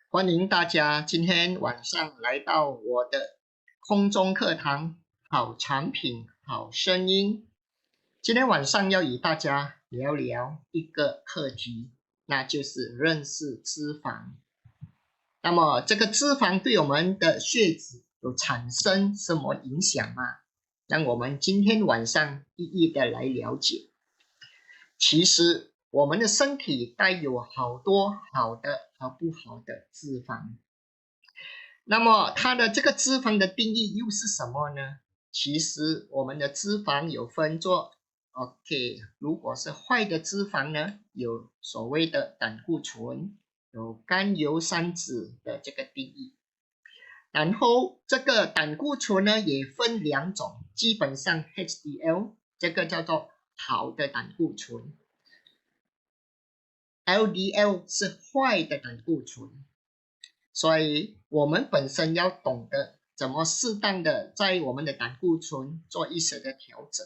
欢迎大家今天晚上来到我的空中课堂，好产品，好声音。今天晚上要与大家聊聊一个课题，那就是认识脂肪。那么这个脂肪对我们的血脂有产生什么影响吗？让我们今天晚上一一的来了解。其实我们的身体带有好多好的和不好的脂肪。那么它的这个脂肪的定义又是什么呢？其实我们的脂肪有分作 OK， 如果是坏的脂肪呢，有所谓的胆固醇，有甘油三酯的这个定义。然后这个胆固醇呢也分两种，基本上 HDL 这个叫做好的胆固醇， LDL 是坏的胆固醇。所以我们本身要懂得怎么适当的在我们的胆固醇做一些的调整，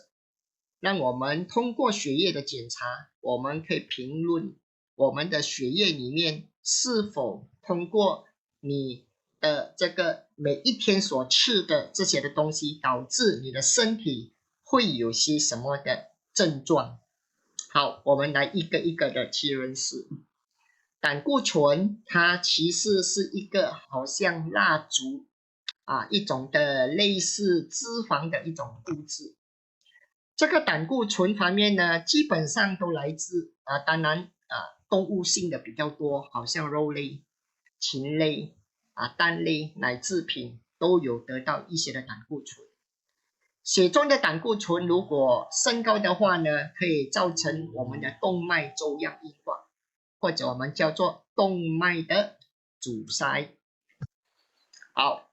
让我们通过血液的检查，我们可以评论我们的血液里面是否通过你的这个每一天所吃的这些的东西，导致你的身体会有些什么的症状。好，我们来一个一个的去认识。胆固醇它其实是一个好像蜡烛一种的类似脂肪的一种物质。这个胆固醇方面呢，基本上都来自当然动物性的比较多，好像肉类、禽类蛋类、奶制品都有得到一些的胆固醇。血中的胆固醇如果升高的话呢，可以造成我们的动脉粥样硬化，或者我们叫做动脉的阻塞。好，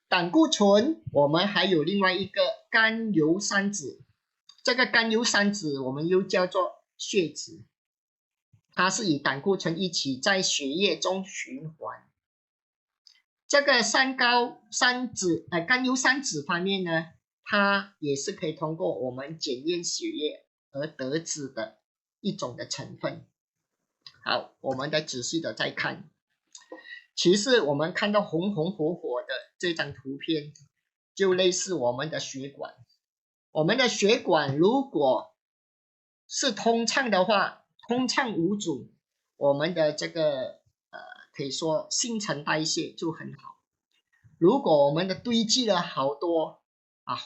胆固醇我们还有另外一个甘油三酯，这个甘油三酯我们又叫做血脂，它是与胆固醇一起在血液中循环。这个甘油三酯方面呢，它也是可以通过我们检验血液而得知的一种的成分。好，我们再仔细的再看。其实我们看到红红火火的这张图片，就类似我们的血管。我们的血管如果是通畅的话，通畅无阻，我们的这个可以说新陈代谢就很好。如果我们的堆积了好多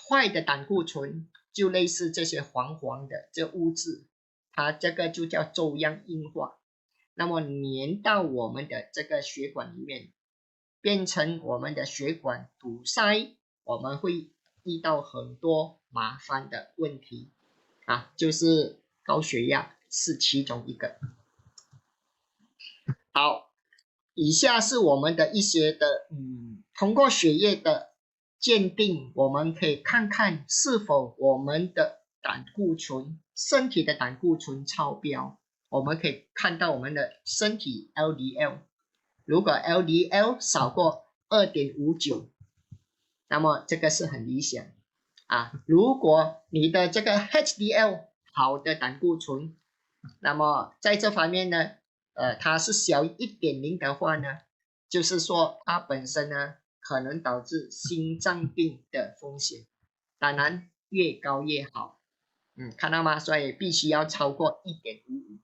坏的胆固醇，就类似这些黄黄的这物质，它这个就叫粥样硬化。那么粘到我们的这个血管里面，变成我们的血管堵塞，我们会遇到很多麻烦的问题就是高血压是其中一个。好，以下是我们的一些的通过血液的鉴定，我们可以看看是否我们的胆固醇，身体的胆固醇超标。我们可以看到我们的身体 LDL， 如果 LDL 少过 2.59， 那么这个是很理想如果你的这个 HDL 好的胆固醇，那么在这方面呢它是小于 1.0 的话呢，就是说它本身呢可能导致心脏病的风险，当然越高越好。看到吗？所以必须要超过 1.55，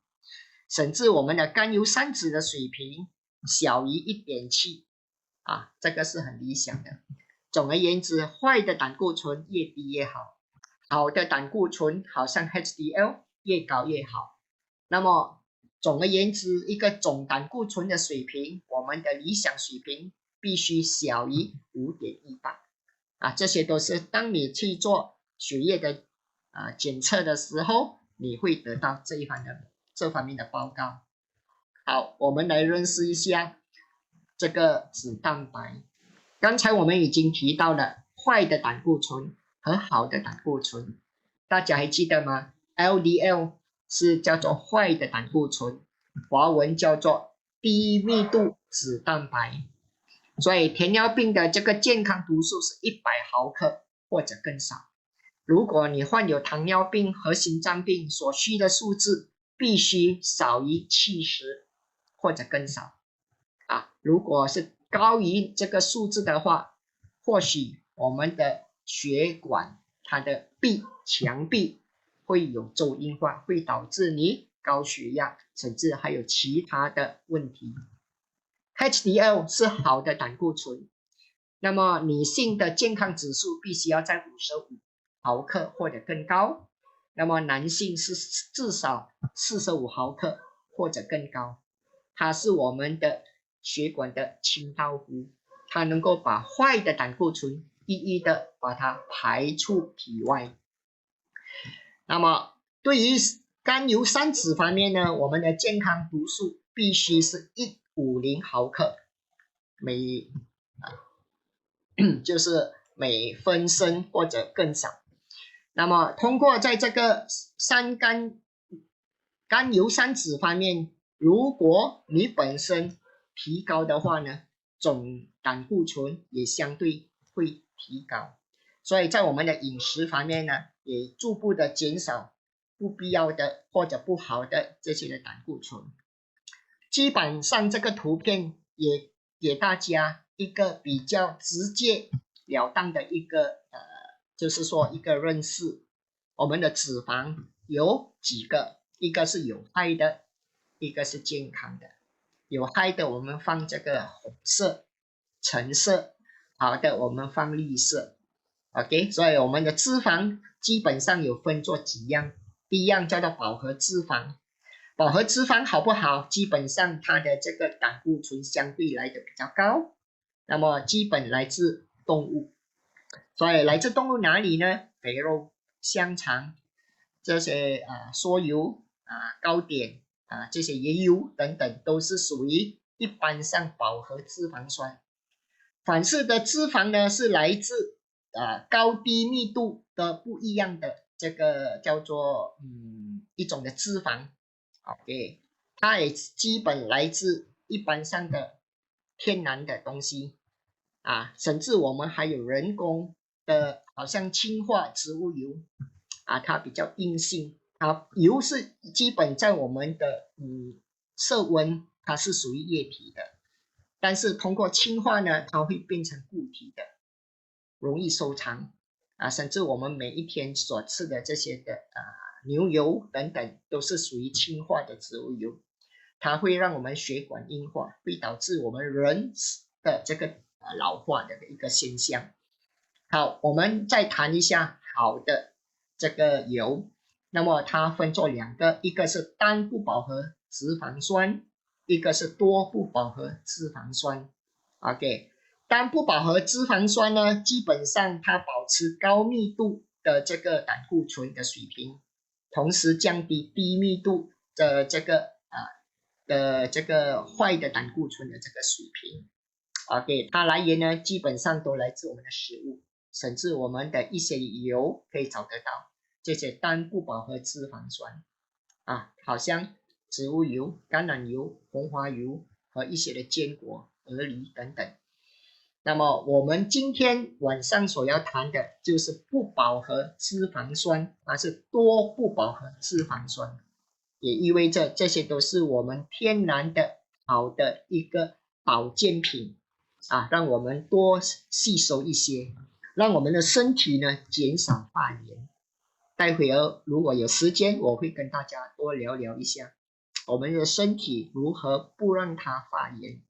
甚至我们的甘油三酯的水平小于 1.7这个是很理想的。总而言之，坏的胆固醇越低越好，好的胆固醇好像 HDL 越高越好。那么总而言之，一个总胆固醇的水平，我们的理想水平必须小于 5.18这些都是当你去做血液的检测的时候，你会得到这方面的报告。好，我们来认识一下这个脂蛋白。刚才我们已经提到了坏的胆固醇和好的胆固醇，大家还记得吗？ LDL 是叫做坏的胆固醇，华文叫做低密度脂蛋白。所以糖尿病的这个健康读数是100毫克或者更少。如果你患有糖尿病和心脏病，所需的数字必须少于70或者更少如果是高于这个数字的话，或许我们的血管它的墙壁会有皱硬化，会导致你高血压，甚至还有其他的问题。HDL 是好的胆固醇，那么女性的健康指数必须要在55毫克或者更高，那么男性是至少45毫克或者更高。它是我们的血管的清道夫，它能够把坏的胆固醇一一的把它排出体外。那么对于甘油三酯方面呢，我们的健康读数必须是150毫克就是每分升或者更少。那么通过在这个甘油三酯方面，如果你本身提高的话呢，总胆固醇也相对会提高。所以在我们的饮食方面呢，也逐步的减少不必要的或者不好的这些的胆固醇。基本上这个图片也给大家一个比较直截了当的一个就是说一个认识。我们的脂肪有几个，一个是有害的，一个是健康的。有害的我们放这个红色、橙色，好的我们放绿色。OK， 所以我们的脂肪基本上有分作几样，第一样叫做饱和脂肪。饱和脂肪好不好？基本上它的这个胆固醇相对来的比较高，那么基本来自动物。所以来自动物哪里呢？肥肉、香肠这些酥油糕点这些椰油等等都是属于一般上饱和脂肪酸。反式的脂肪呢是来自高低密度的不一样的这个叫做一种的脂肪。OK， 它也基本来自一般上的天然的东西甚至我们还有人工的，好像氢化植物油它比较硬性油是基本在我们的色温它是属于液体的，但是通过氢化呢，它会变成固体的，容易收藏甚至我们每一天所吃的这些的牛油等等都是属于氢化的植物油，它会让我们血管硬化，会导致我们人的这个老化的一个现象。好，我们再谈一下好的这个油，那么它分作两个，一个是单不饱和脂肪酸，一个是多不饱和脂肪酸。OK， 单不饱和脂肪酸呢，基本上它保持高密度的这个胆固醇的水平，同时降低低密度的这个坏的胆固醇的这个水平。OK， 它来源呢基本上都来自我们的食物，甚至我们的一些油可以找得到这些单不饱和脂肪酸好像植物油、橄榄油、红花油和一些的坚果、鹅梨等等。那么我们今天晚上所要谈的就是不饱和脂肪酸，是多不饱和脂肪酸，也意味着这些都是我们天然的好的一个保健品让我们多吸收一些，让我们的身体呢减少发炎。待会儿如果有时间，我会跟大家多聊聊一下我们的身体如何不让它发炎。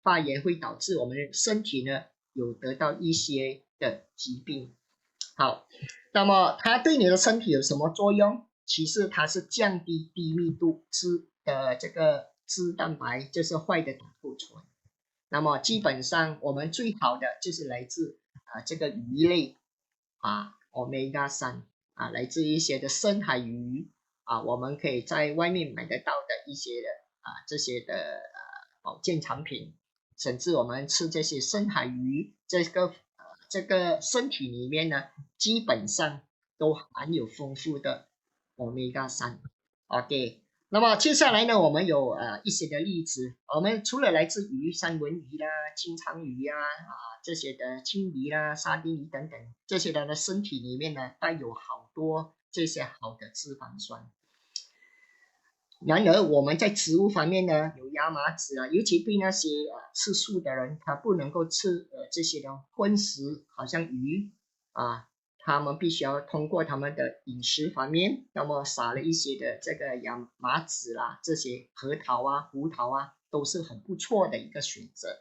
发炎会导致我们的身体呢有得到一些的疾病。好，那么它对你的身体有什么作用？其实它是降低低密度这个脂蛋白，就是坏的胆固醇。那么基本上我们最好的就是来自这个鱼类Omega 3来自一些的深海鱼我们可以在外面买得到的一些的这些的保健产品，甚至我们吃这些深海鱼，这个身体里面呢，基本上都含有丰富的 Omega 3。OK， 那么接下来呢，我们有一些的例子，我们除了来自于三文鱼啦、金枪鱼这些的青鱼啦、沙丁鱼等等，这些的身体里面呢带有好多这些好的脂肪酸。然而我们在植物方面呢，有亚麻籽啊，尤其对那些吃素的人，他不能够吃这些的荤食，好像鱼啊，他们必须要通过他们的饮食方面，那么撒了一些的这个亚麻籽啦，这些核桃啊、胡桃啊，都是很不错的一个选择。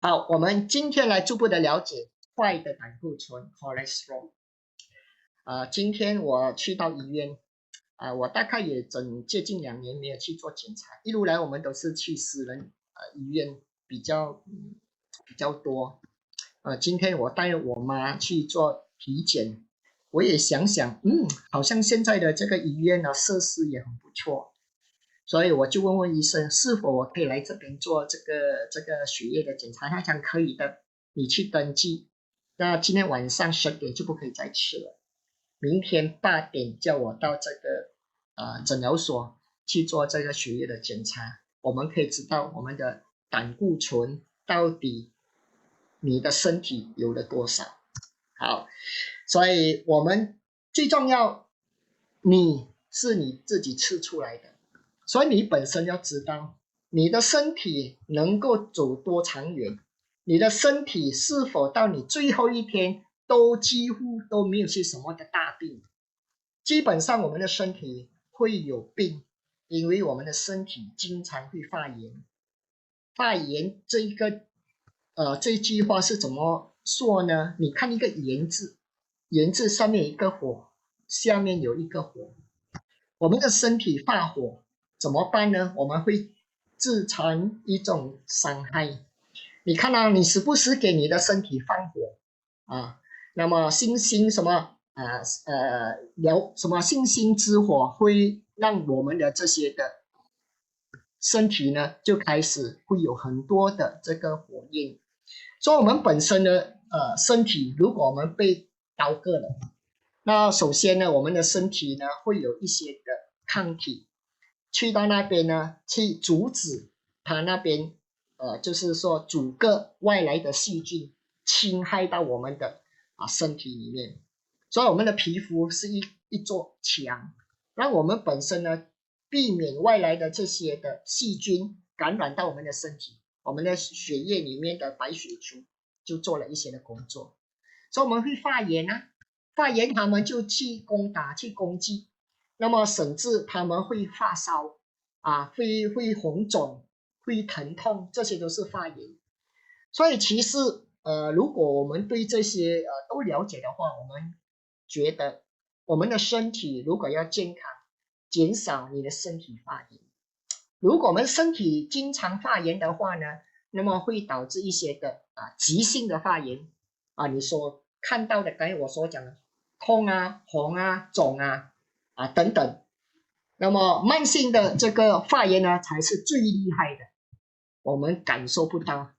好，我们今天来逐步的了解坏的胆固醇 cholesterol。今天我去到医院，我大概也接近2年没有去做检查，一路来我们都是去私人医院比较多。今天我带我妈去做体检，我也想想，好像现在的这个医院呢设施也很不错，所以我就问医生是否我可以来这边做这个血液的检查，他讲可以的，你去登记。那今天晚上10点就不可以再吃了，明天8点叫我到这个诊疗所去做这个血液的检查，我们可以知道我们的胆固醇到底你的身体有了多少。好，所以我们最重要，你是你自己吃出来的，所以你本身要知道你的身体能够走多长远，你的身体是否到你最后一天都几乎都没有些什么的大病。基本上我们的身体会有病，因为我们的身体经常会发炎。发炎这句话是怎么说呢？你看一个炎字，炎字上面有一个火，下面有一个火。我们的身体发火怎么办呢？我们会制成一种伤害。你看啊，你时不时给你的身体放火啊，那么星星什么什么星星之火会让我们的这些的身体呢就开始会有很多的这个火焰。所以我们本身的身体，如果我们被刀割了，那首先呢，我们的身体呢会有一些的抗体去到那边呢，去阻止它那边就是说阻隔外来的细菌侵害到我们的身体里面。所以我们的皮肤是一座墙，让我们本身呢避免外来的这些的细菌感染到我们的身体。我们的血液里面的白血球就做了一些的工作，所以我们会发炎啊，发炎他们就去攻打去攻击，那么甚至他们会发烧会红肿会疼痛，这些都是发炎。所以其实如果我们对这些都了解的话，我们觉得我们的身体如果要健康，减少你的身体发炎。如果我们身体经常发炎的话呢，那么会导致一些的急性的发炎你所看到的刚才我所讲的痛啊、红啊、肿等等。那么慢性的这个发炎呢才是最厉害的，我们感受不到，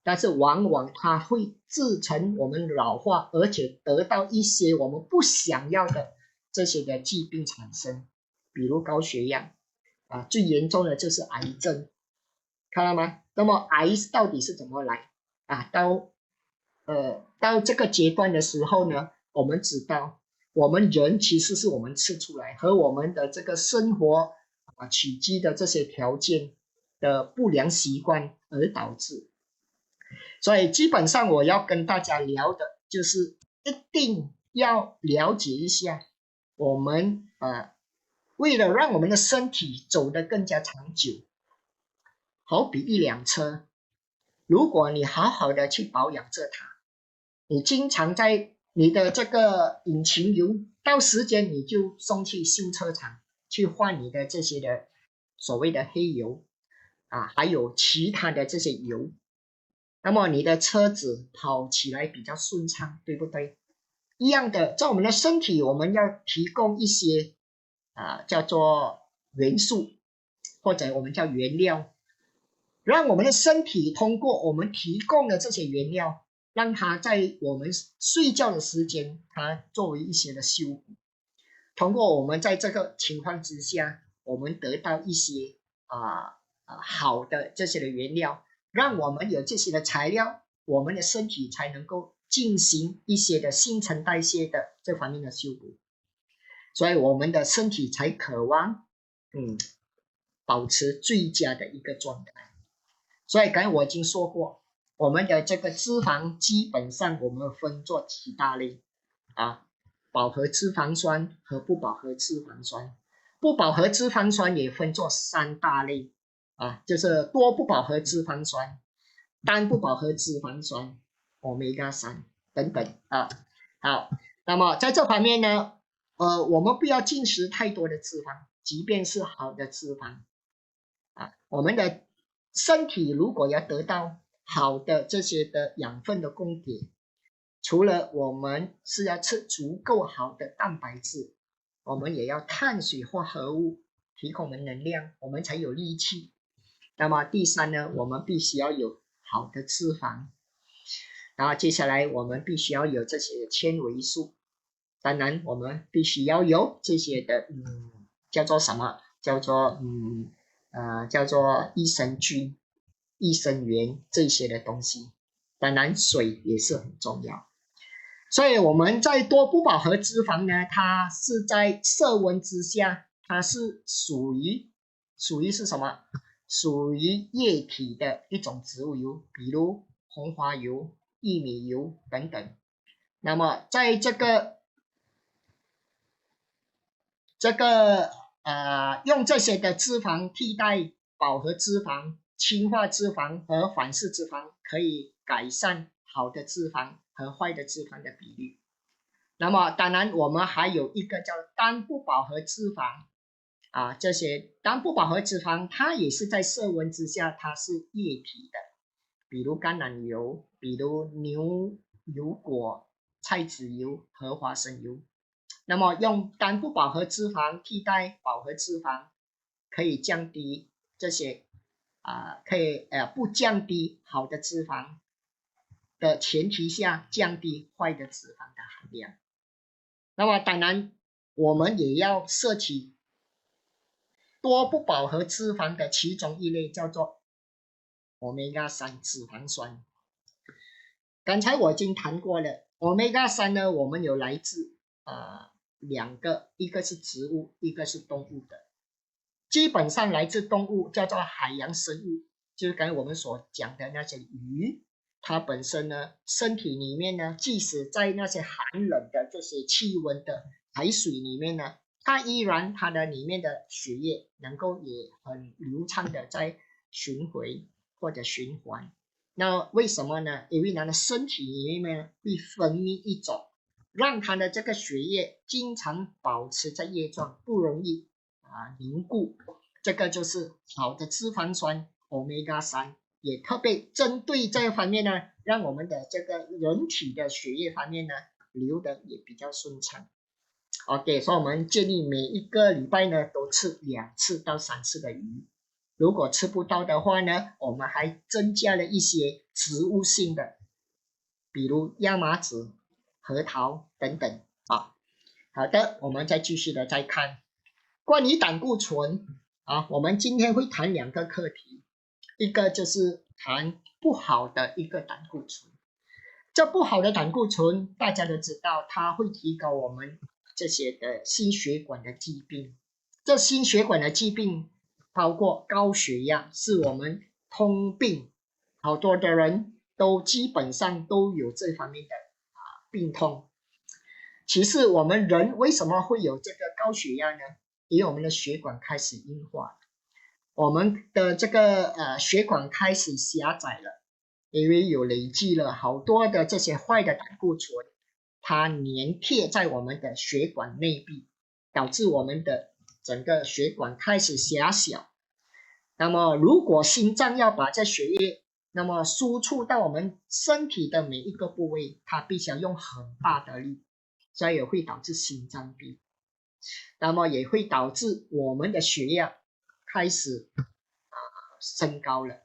但是往往它会制成我们老化，而且得到一些我们不想要的这些的疾病产生，比如高血压最严重的就是癌症，看到吗？那么癌到底是怎么来到这个阶段的时候呢，我们知道我们人其实是我们吃出来和我们的这个生活起居的这些条件的不良习惯而导致。所以基本上我要跟大家聊的就是一定要了解一下我们为了让我们的身体走得更加长久，好比一辆车，如果你好好的去保养着它，你经常在你的这个引擎油到时间你就送去修车厂去换你的这些的所谓的黑油还有其他的这些油，那么你的车子跑起来比较顺畅，对不对？一样的，在我们的身体我们要提供一些叫做元素，或者我们叫原料，让我们的身体通过我们提供的这些原料，让它在我们睡觉的时间它作为一些的修补，通过我们在这个情况之下我们得到一些好的这些的原料，让我们有这些的材料，我们的身体才能够进行一些的新陈代谢的这方面的修补，所以我们的身体才渴望保持最佳的一个状态。所以刚才我已经说过，我们的这个脂肪基本上我们分作几大类啊，饱和脂肪酸和不饱和脂肪酸。不饱和脂肪酸也分作3大类啊，就是多不饱和脂肪酸、单不饱和脂肪酸、Omega 3等等啊。好，那么在这方面呢，我们不要进食太多的脂肪，即便是好的脂肪啊，我们的身体如果要得到好的这些的养分的供给，除了我们是要吃足够好的蛋白质，我们也要碳水化合物提供我们能量，我们才有力气。那么第3呢，我们必须要有好的脂肪，然后接下来我们必须要有这些纤维素，当然我们必须要有这些的叫做什么？叫做益生菌、益生元这些的东西。当然水也是很重要。所以我们在多不饱和脂肪呢，它是在摄温之下，它是属于是什么？属于液体的一种植物油，比如红花油、玉米油等等。那么在这个用这些的脂肪替代饱和脂肪、氢化脂肪和反式脂肪，可以改善好的脂肪和坏的脂肪的比例。那么当然我们还有一个叫单不饱和脂肪啊，这些单不饱和脂肪它也是在摄温之下，它是液体的，比如橄榄油，比如牛油果、菜籽油和花生油。那么用单不饱和脂肪替代饱和脂肪，可以降低这些可以不降低好的脂肪的前提下，降低坏的脂肪的含量。那么当然我们也要摄取多不饱和脂肪的其中一类，叫做 Omega 3脂肪酸。刚才我已经谈过了 Omega 3呢，我们有来自2个，一个是植物，一个是动物的。基本上来自动物叫做海洋生物，就是刚才我们所讲的那些鱼，它本身呢身体里面呢，即使在那些寒冷的这些气温的海水里面呢，它依然它的里面的血液能够也很流畅的在巡回或者循环。那为什么呢？因为它的身体里面呢会分泌一种让它的这个血液经常保持在液状，不容易凝固，这个就是好的脂肪酸 Omega 3，也特别针对这方面呢，让我们的这个人体的血液方面呢流的也比较顺畅。OK， 所以我们建议每一个礼拜呢都吃2次到3次的鱼。如果吃不到的话呢，我们还增加了一些植物性的，比如亚麻籽、核桃等等啊。好的，我们再继续的再看关于胆固醇我们今天会谈2个课题，一个就是谈不好的一个胆固醇。这不好的胆固醇大家都知道，它会提高我们这些的心血管的疾病。这心血管的疾病包括高血压，是我们通病，好多的人都基本上都有这方面的病痛。其实我们人为什么会有这个高血压呢？因为我们的血管开始硬化，我们的这个血管开始狭窄了，因为有累积了好多的这些坏的胆固醇，它粘贴在我们的血管内壁，导致我们的整个血管开始狭小。那么如果心脏要把这血液那么输出到我们身体的每一个部位，它必须要用很大的力，所以也会导致心脏病，那么也会导致我们的血压开始升高了。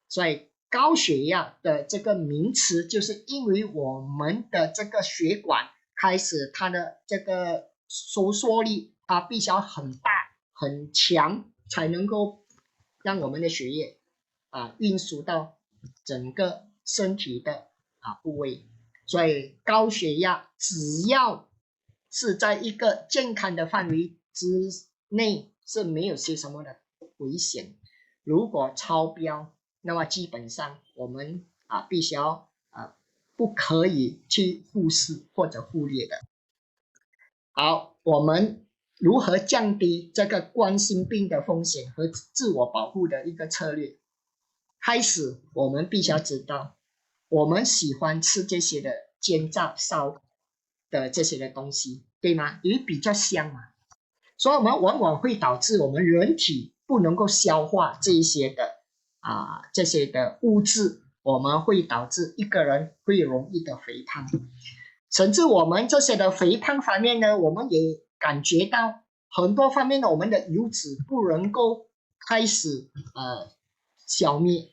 所以高血压的这个名词，就是因为我们的这个血管开始它的这个收缩力，它必须要很大很强，才能够让我们的血液运输到整个身体的部位。所以高血压只要是在一个健康的范围之内，是没有些什么的危险。如果超标，那么基本上我们必须要不可以去忽视或者忽略的。好，我们如何降低这个冠心病的风险和自我保护的一个策略？开始，我们必须要知道，我们喜欢吃这些的煎炸烧的这些的东西，对吗？因为比较香嘛，所以我们往往会导致我们人体不能够消化这一些的这些的物质，我们会导致一个人会容易的肥胖。甚至我们这些的肥胖方面呢，我们也感觉到很多方面的我们的油脂不能够开始消灭。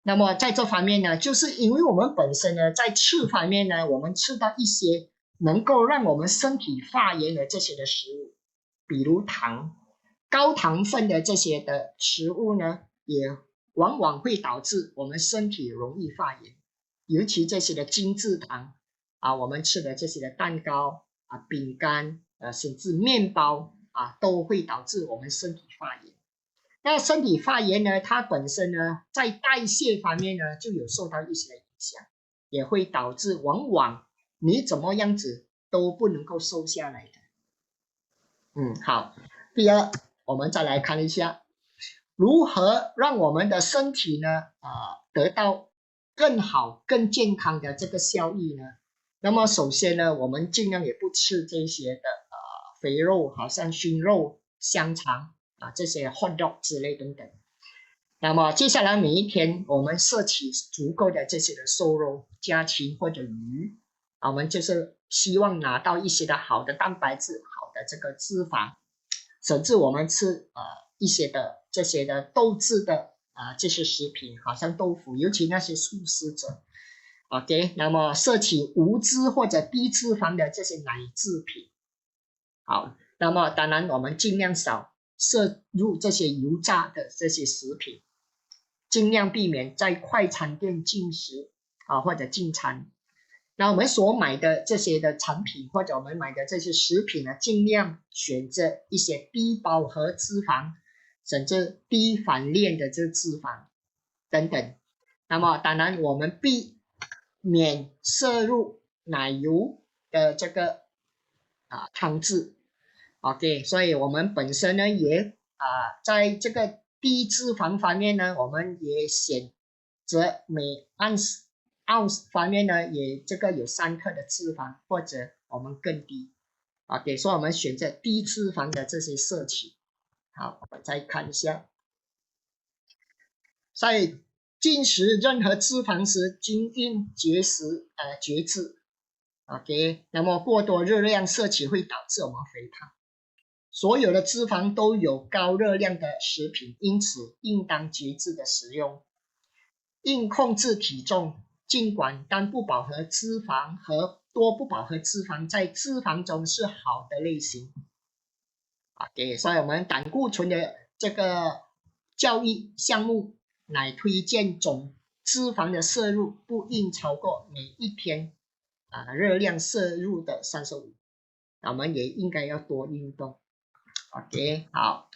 那么在这方面呢，就是因为我们本身呢在吃方面呢，我们吃到一些能够让我们身体发炎的这些的食物，比如糖、高糖分的这些的食物呢，也往往会导致我们身体容易发炎，尤其这些的精制糖。我们吃的这些的蛋糕饼干甚至面包都会导致我们身体发炎。那身体发炎呢，它本身呢在代谢方面呢就有受到一些的影响，也会导致往往你怎么样子都不能够瘦下来的。好，第二，我们再来看一下如何让我们的身体呢得到更好更健康的这个效益呢？那么首先呢，我们尽量也不吃这些的肥肉，好像熏肉、香肠这些 hot dog 之类等等。那么接下来每一天我们摄取足够的这些的瘦肉、家禽或者鱼，我们就是希望拿到一些的好的蛋白质、好的这个脂肪，甚至我们吃一些的这些的豆制的这些食品，好像豆腐，尤其那些素食者。OK， 那么摄取无脂或者低脂肪的这些奶制品。好，那么当然我们尽量少摄入这些油炸的这些食品，尽量避免在快餐店进食或者进餐。那我们所买的这些的产品或者我们买的这些食品呢，尽量选择一些低饱和脂肪，甚至低反链的这脂肪等等。那么当然我们避免摄入奶油的这个汤汁。OK， 所以我们本身呢也在这个低脂肪方面呢，我们也选择每盎司方面呢，也这个有3克的脂肪，或者我们更低。OK， 所以我们选择低脂肪的这些摄取。好，我们再看一下，在进食任何脂肪时，均应节制。OK， 那么过多热量摄取会导致我们肥胖。所有的脂肪都有高热量的食品，因此应当节制的食用。应控制体重，尽管单不饱和脂肪和多不饱和脂肪在脂肪中是好的类型。OK， 所以我们胆固醇的这个教育项目乃推荐总脂肪的摄入不应超过每一天热量摄入的35%。我们也应该要多运动。OK， 好。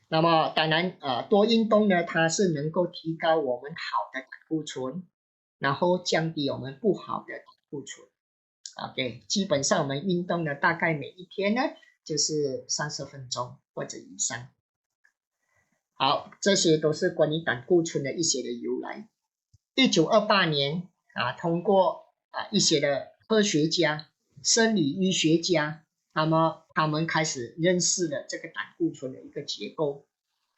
那么当然多运动呢，它是能够提高我们好的胆固醇，然后降低我们不好的胆固醇。OK， 基本上我们运动呢，大概每一天呢就是30分钟或者以上。好，这些都是关于胆固醇的一些的由来。1928年通过一些的科学家、生理医学家，那么他们开始认识了这个胆固醇的一个结构。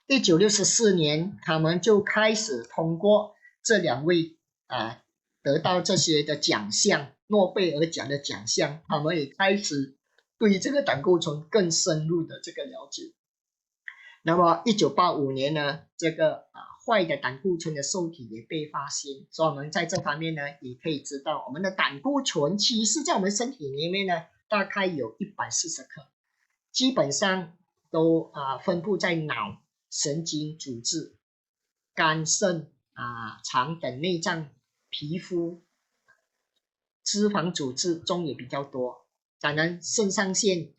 1964年，他们就开始通过这2位得到这些的奖项，诺贝尔奖的奖项，他们也开始对这个胆固醇更深入的这个了解。那么1985年呢，这个坏的胆固醇的受体也被发现，所以我们在这方面呢，也可以知道我们的胆固醇其实在我们身体里面呢，大概有140克，基本上都分布在脑、神经组织、肝、肾、肠等内脏、皮肤、脂肪组织中也比较多，当然肾上腺、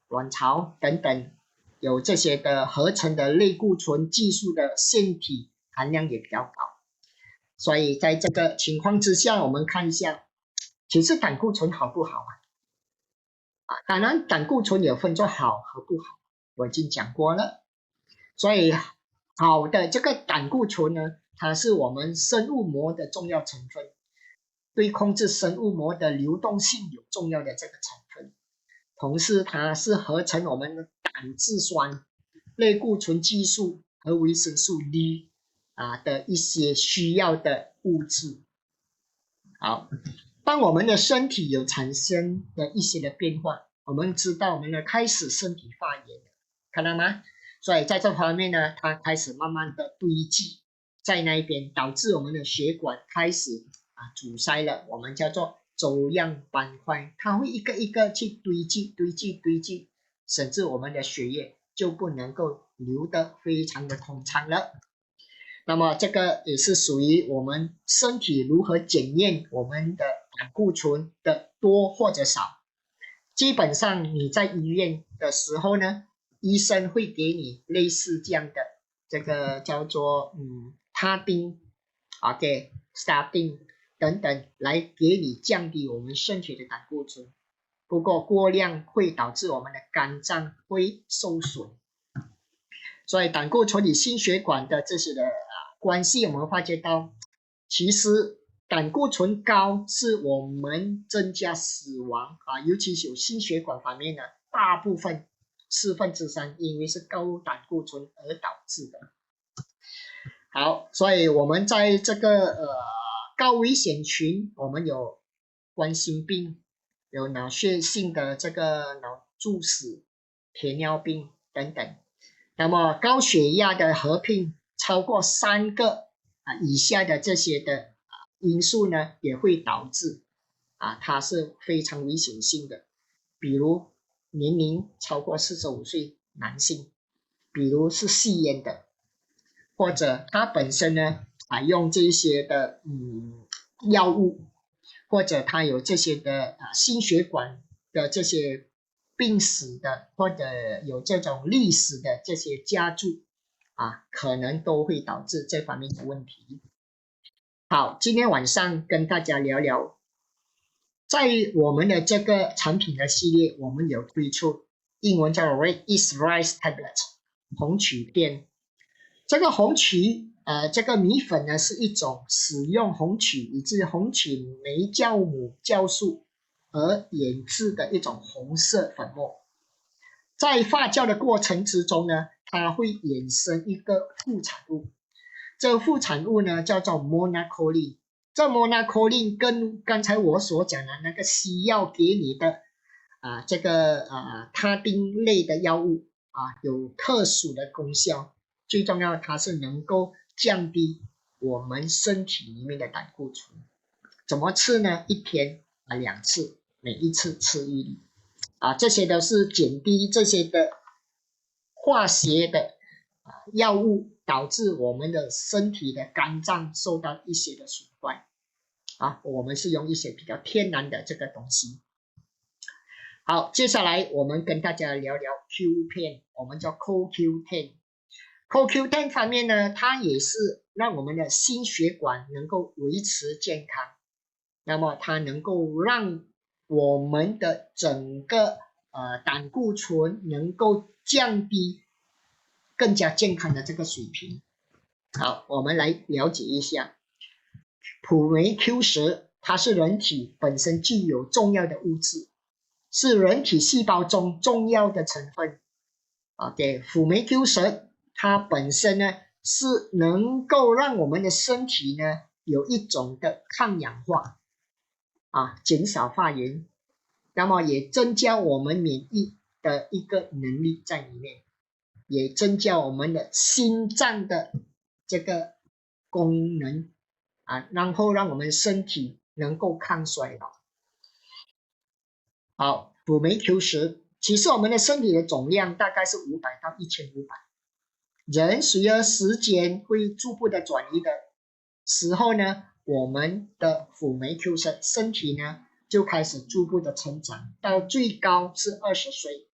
卵巢等等有这些的合成的类固醇激素的腺体含量也比较高。所以在这个情况之下，我们看一下，其实胆固醇好不好当然胆固醇有分作好和不好，我已经讲过了。所以好的这个胆固醇呢，它是我们生物膜的重要成分，对控制生物膜的流动性有重要的这个成分。同时它是合成我们的胆汁酸、类固醇激素和维生素 D 的一些需要的物质。好，当我们的身体有产生的一些的变化，我们知道我们的开始身体发炎了，看到吗？所以在这方面呢，它开始慢慢的堆积在那一边，导致我们的血管开始阻塞了，我们叫做粥样斑块，它会一个一个去堆积，甚至我们的血液就不能够流得非常的通畅了。那么这个也是属于我们身体如何检验我们的胆固醇的多或者少。基本上你在医院的时候呢，医生会给你类似这样的这个叫做他汀statin 等等，来给你降低我们身体的胆固醇。不过过量会导致我们的肝脏会受损。所以胆固醇与心血管的这些的关系，我们发觉到，其实胆固醇高是我们增加死亡尤其是有心血管方面的大部分3/4，因为是高胆固醇而导致的。好，所以我们在这个高危险群，我们有冠心病，有脑血性的这个脑猝死、铁尿病等等。那么高血压的合并超过3个以下的这些的因素呢，也会导致它是非常危险性的。比如年龄超过45岁男性，比如是吸烟的，或者他本身呢用这些的药物，或者他有这些的心血管的这些病史的，或者有这种历史的这些加注可能都会导致这方面的问题。好，今天晚上跟大家聊聊，在我们的这个产品的系列，我们有推出英文叫 Red Yeast Rice Tablet 红曲垫。这个红曲这个米粉呢，是一种使用红曲以及红曲霉酵母酵素而研制的一种红色粉末。在发酵的过程之中呢，它会衍生一个副产物，这个副产物呢叫做 monacolin。这 monacolin 跟刚才我所讲的那个西药给你的这个他汀类的药物有特殊的功效。最重要，它是能够降低我们身体里面的胆固醇。怎么吃呢？一天2次，每一次吃1粒这些都是减低这些的化学的药物导致我们的身体的肝脏受到一些的损坏我们是用一些比较天然的这个东西。好，接下来我们跟大家聊聊 Q 片，我们叫 CoQ10。CoQ10 方面呢，它也是让我们的心血管能够维持健康，那么它能够让我们的整个胆固醇能够降低更加健康的这个水平。好，我们来了解一下辅酶 Q10， 它是人体本身具有重要的物质，是人体细胞中重要的成分。辅酶 Q10 它本身呢是能够让我们的身体呢有一种的抗氧化减少发炎，那么也增加我们免疫的一个能力在里面，也增加我们的心脏的这个功能然后让我们身体能够抗衰老。好，辅酶 Q10， 其实我们的身体的总量大概是500到1500，人随着时间会逐步的转移的时候呢，我们的辅酶 Q10 身体呢就开始逐步的成长，到最高是20岁，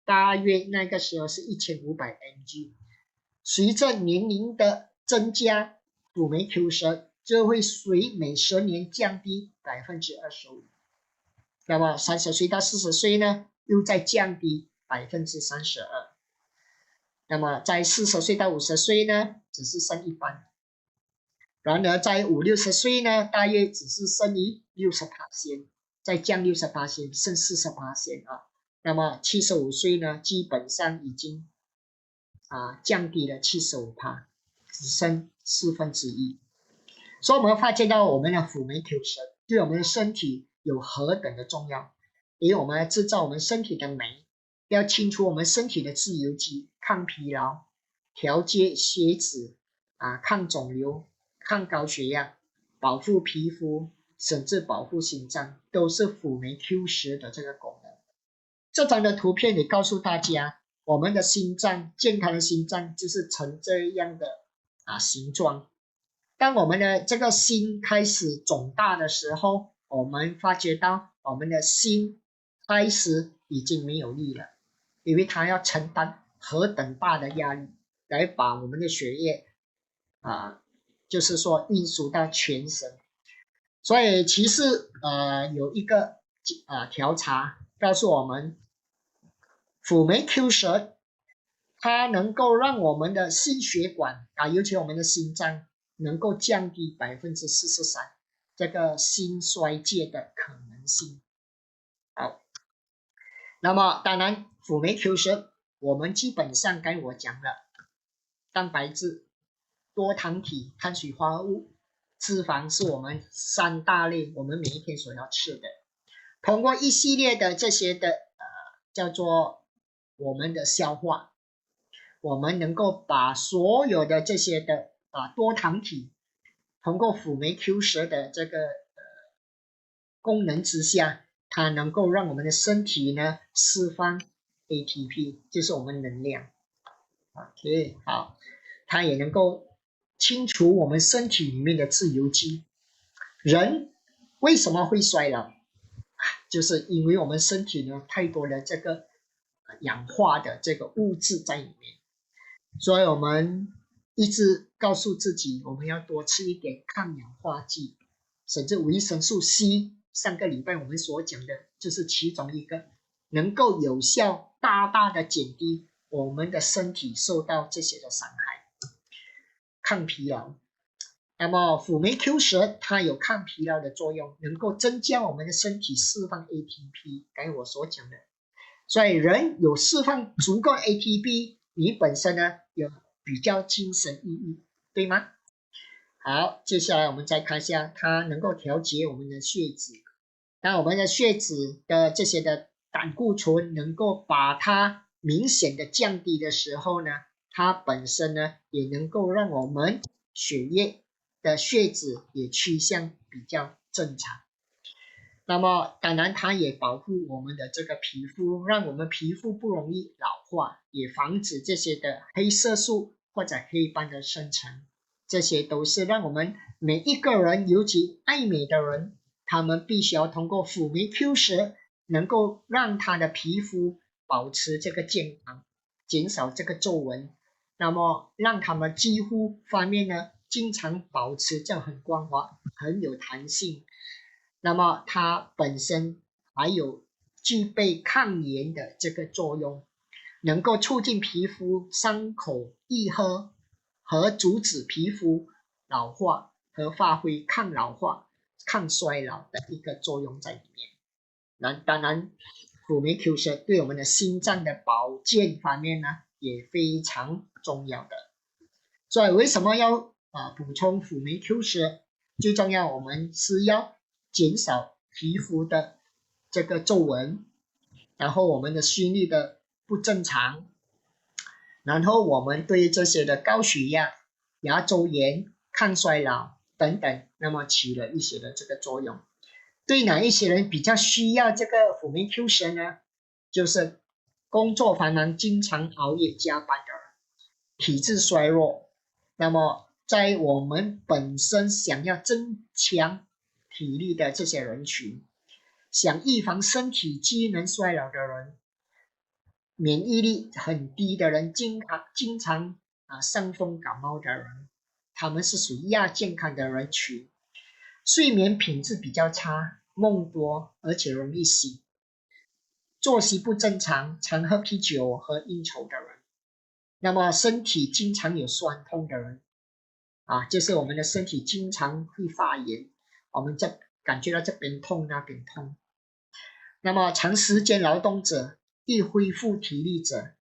大约那个时候是1500 mg。随着年龄的增加，辅酶 Q 十就会随每10年降低25%。那么30岁到40岁呢，又再降低32%。那么在40岁到50岁呢，只是剩一半。然而在50、60岁呢，大约只是剩余60%，再降60%，剩40%啊。那么75岁呢，基本上已经降低了75%，只剩1/4。所以我们发现到我们的辅酶 Q 十对我们的身体有何等的重要，因为我们要制造我们身体的酶，要清除我们身体的自由基，抗疲劳，调节血脂抗肿瘤，抗高血压，保护皮肤，甚至保护心脏，都是辅酶 Q 十的这个功能。这张的图片也告诉大家，我们的心脏，健康的心脏就是呈这样的形状。当我们的这个心开始肿大的时候，我们发觉到我们的心开始已经没有力了，因为它要承担何等大的压力来把我们的血液就是说运输到全身。所以其实有一个调查告诉我们，辅酶 Q 十它能够让我们的心血管尤其我们的心脏能够降低43%这个心衰竭的可能性。好，那么当然辅酶 Q 十我们基本上刚才我讲了，蛋白质、多糖体、碳水化合物、脂肪是我们3大类我们每一天所要吃的。通过一系列的这些的叫做我们的消化，我们能够把所有的这些的多糖体通过辅酶 Q 十的这个功能之下，它能够让我们的身体呢释放 ATP， 就是我们能量。OK， 好，它也能够清除我们身体里面的自由基。人为什么会衰老？就是因为我们身体呢太多的这个氧化的这个物质在里面，所以我们一直告诉自己，我们要多吃一点抗氧化剂，甚至维生素 C。上个礼拜我们所讲的就是其中一个，能够有效大大的减低我们的身体受到这些的伤害。抗疲劳，那么辅酶 Q 十它有抗疲劳的作用，能够增加我们的身体释放 ATP， 刚才我所讲的。所以人有释放足够 ATP， 你本身呢有比较精神奕奕，对吗？好，接下来我们再看一下，它能够调节我们的血脂。当我们的血脂的这些的胆固醇能够把它明显的降低的时候呢，它本身呢也能够让我们血液的血脂也趋向比较正常。那么当然它也保护我们的这个皮肤，让我们皮肤不容易老化，也防止这些的黑色素或者黑斑的生成。这些都是让我们每一个人，尤其爱美的人，他们必须要通过辅酶 Q 十能够让他的皮肤保持这个健康，减少这个皱纹，那么让他们肌肤方面呢经常保持这样很光滑，很有弹性。那么它本身还有具备抗炎的这个作用，能够促进皮肤伤口愈合和阻止皮肤老化和发挥抗老化、抗衰老的一个作用在里面。那当然，辅酶 Q 十对我们的心脏的保健方面呢也非常重要的。所以为什么要补充辅酶 Q 十？最重要，我们是要减少皮肤的这个皱纹，然后我们的心率的不正常，然后我们对这些的高血压、牙周炎、抗衰老等等，那么起了一些的这个作用。对哪一些人比较需要这个辅酶 Q 十呢？就是工作繁忙、经常熬夜加班的人，体质衰弱，那么在我们本身想要增强体力的这些人群，想预防身体机能衰老的人，免疫力很低的人，经常伤风感冒的人，他们是属于亚健康的人群，睡眠品质比较差，梦多，而且容易醒，作息不正常，常喝啤酒和应酬的人，那么身体经常有酸痛的人就是我们的身体经常会发炎，我们感觉到这边痛那边痛。那么长时间劳动者，易恢复体力者，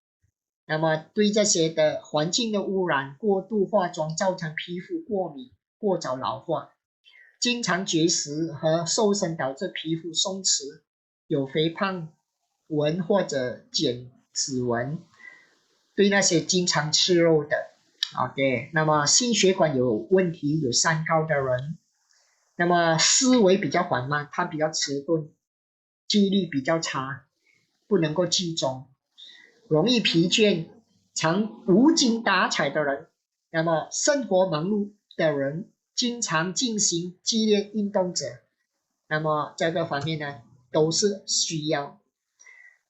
那么对这些的环境的污染、过度化妆造成皮肤过敏、过早老化，经常绝食和瘦身导致皮肤松弛，有肥胖纹或者减脂纹，对那些经常吃肉的，OK， 那么心血管有问题、有三高的人，那么思维比较缓慢，他比较迟钝，记忆力比较差，不能够集中，容易疲倦，常无精打采的人，那么生活忙碌的人，经常进行激烈运动者，那么这个方面呢都是需要。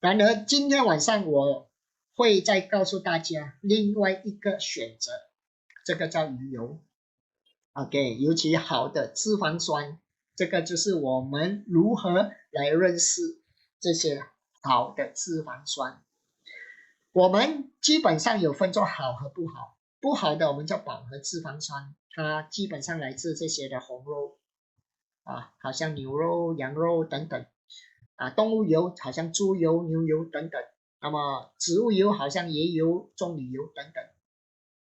然而今天晚上我会再告诉大家另外一个选择，这个叫鱼油。OK， 尤其好的脂肪酸，这个就是我们如何来认识这些好的脂肪酸。我们基本上有分作好和不好，不好的我们叫饱和脂肪酸，它基本上来自这些的红肉好像牛肉、羊肉等等动物油好像猪油、牛油等等，那么植物油好像椰油、棕榈油等等。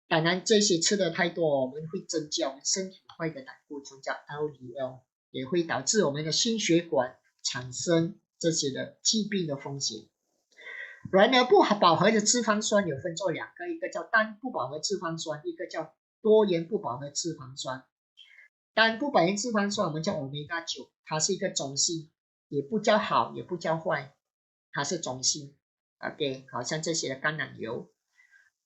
当然这些吃的太多，我们会增加我们身体坏的胆固醇叫 LDL， 也会导致我们的心血管产生这些的疾病的风险。然而不饱和的脂肪酸有分作两个，一个叫单不饱和脂肪酸，一个叫多元不饱和脂肪酸。单不饱和脂肪酸我们叫 Omega 9，它是一个中性，也不叫好也不叫坏，它是中性。OK， 好像这些的橄榄油。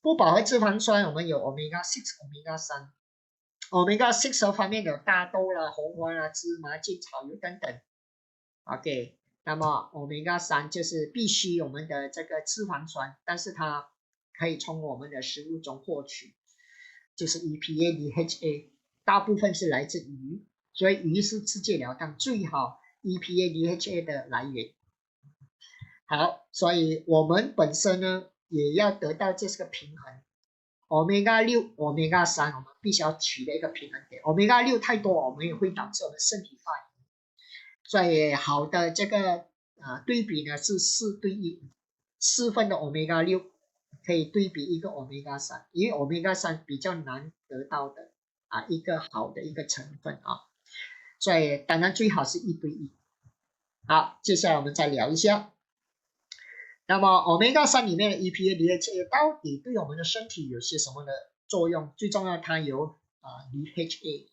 不饱和脂肪酸我们有 Omega 6、Omega 3。Omega 6方面有大豆啦、红花啦、芝麻、芥草油等等。OK， 那么 Omega 3就是必须我们的这个脂肪酸，但是它可以从我们的食物中获取，就是 EPA、DHA， 大部分是来自鱼，所以鱼是直截了当最好 EPA、DHA 的来源。好，所以我们本身呢也要得到这个平衡。Omega 6、Omega 3，我们必须要取得一个平衡点。Omega 6太多，我们也会导致我们身体发炎。所以好的这个对比呢是4对1， 4份的 Omega 6可以对比一个 Omega 3，因为 Omega 3比较难得到的一个好的一个成分所以当然最好是1对1。好，接下来我们再聊一下。那么 Omega 3里面的 EPA、DHA 到底对我们的身体有些什么的作用？最重要它有DHA，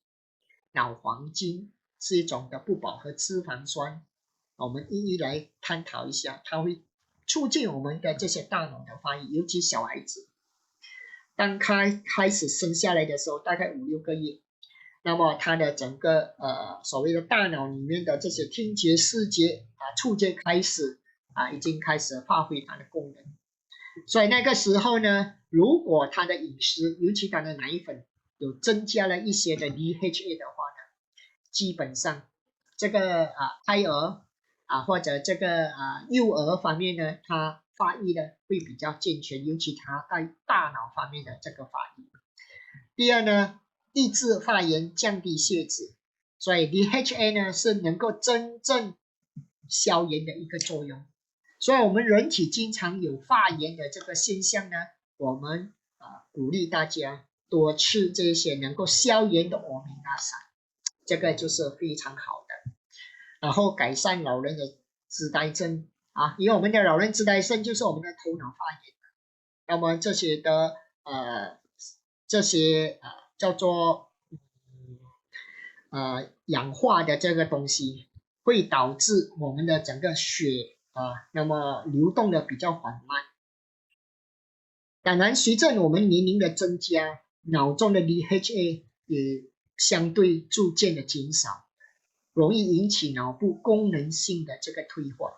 脑黄金是一种的不饱和脂肪酸，我们一一来探讨一下。它会促进我们的这些大脑的发育，尤其小孩子当开始生下来的时候，大概5-6个月，那么它的整个所谓的大脑里面的这些听觉、视觉触觉开始已经开始发挥它的功能。所以那个时候呢，如果他的饮食，尤其他的奶粉有增加了一些的 DHA 的话呢，基本上这个胎儿或者这个幼儿方面呢，他发育呢会比较健全，尤其他在大脑方面的这个发育。第二呢，抑制发炎，降低血脂，所以 DHA 呢是能够真正消炎的一个作用。所以我们人体经常有发炎的这个现象呢，我们鼓励大家多吃这些能够消炎的 Omega 3，这个就是非常好的。然后改善老人的痴呆症因为我们的老人痴呆症就是我们的头脑发炎，那么这些的叫做氧化的这个东西会导致我们的整个血那么流动的比较缓慢。当然随着我们年龄的增加，脑中的 DHA 也相对逐渐的减少，容易引起脑部功能性的这个退化。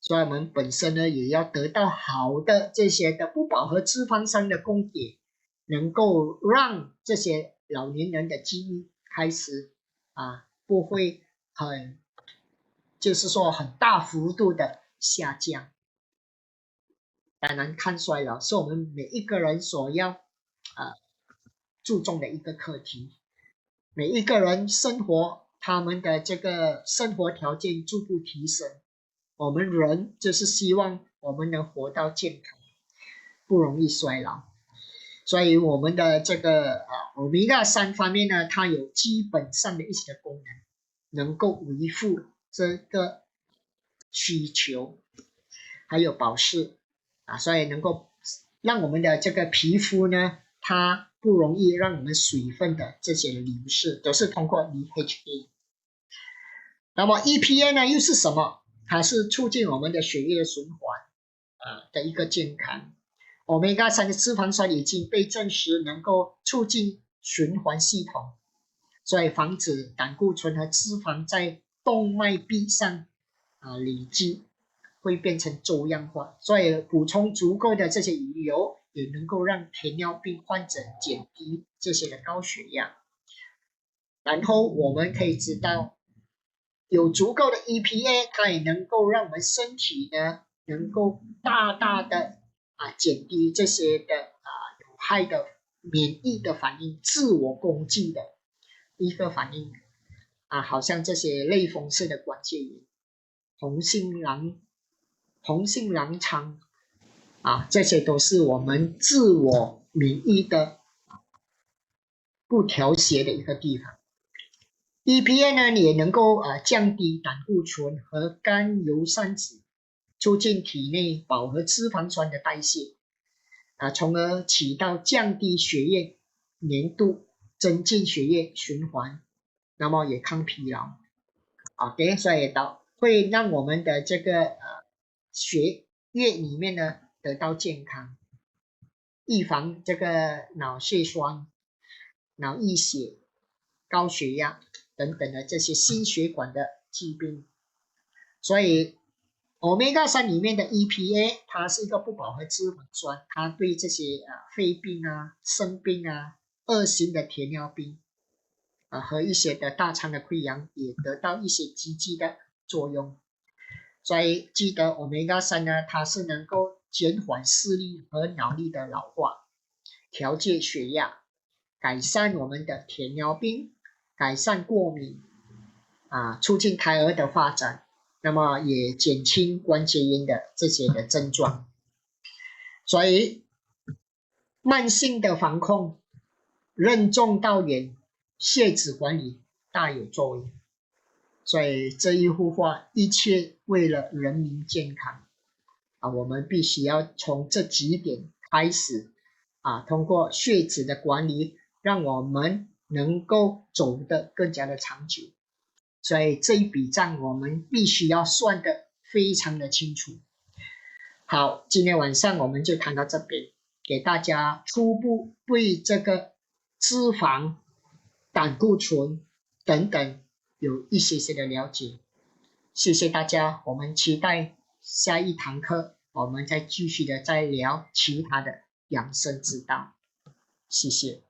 所以我们本身呢也要得到好的这些的不饱和脂肪酸的供给，能够让这些老年人的记忆开始不会就是说很大幅度的下降。当然，抗衰老是我们每一个人所要注重的一个课题。每一个人他们的这个生活条件逐步提升，我们人就是希望我们能活到健康，不容易衰老。所以我们的这个Omega-3方面呢，它有基本上的一些功能，能够维护这个需求，还有保湿所以能够让我们的这个皮肤呢，它不容易让我们水分的这些流失，都是通过 DHA。那么 EPA 呢又是什么？它是促进我们的血液循环的一个健康。Omega-3的脂肪酸已经被证实能够促进循环系统，所以防止胆固醇和脂肪在动脉壁上累积，会变成粥样化。所以补充足够的这些鱼油也能够让糖尿病患者减低这些的高血压。然后我们可以知道，有足够的 EPA， 它也能够让我们身体呢能够大大的减低这些的有害的免疫的反应，自我攻击的一个反应好像这些类风湿的关节炎、红心狼疮这些都是我们自我免疫的不调节的一个地方。EPA 呢也能够降低胆固醇和甘油三酯，促进体内饱和脂肪酸的代谢从而起到降低血液粘度，增进血液循环，那么也抗疲劳。OK， 所以会让我们的这个血液里面呢得到健康，预防这个脑血栓、脑溢血、高血压等等的这些心血管的疾病。所以 Omega-3 里面的 EPA 它是一个不饱和脂肪酸，它对这些肺病肾病恶性的糖尿病和一些的大肠的溃疡也得到一些积极的作用。所以记得 Omega-3 呢，它是能够减缓视力和脑力的老化，调节血压，改善我们的糖尿病，改善过敏促进胎儿的发展，那么也减轻关节炎的这些的症状。所以慢性的防控，任重道远，血脂管理大有作为。所以这一幅画，一切为了人民健康我们必须要从这几点开始通过血脂的管理，让我们能够走得更加的长久。所以这一笔账我们必须要算得非常的清楚。好，今天晚上我们就谈到这边，给大家初步对这个脂肪、胆固醇等等有一些的了解。谢谢大家，我们期待下一堂课我们再继续的再聊其他的养生之道。谢谢。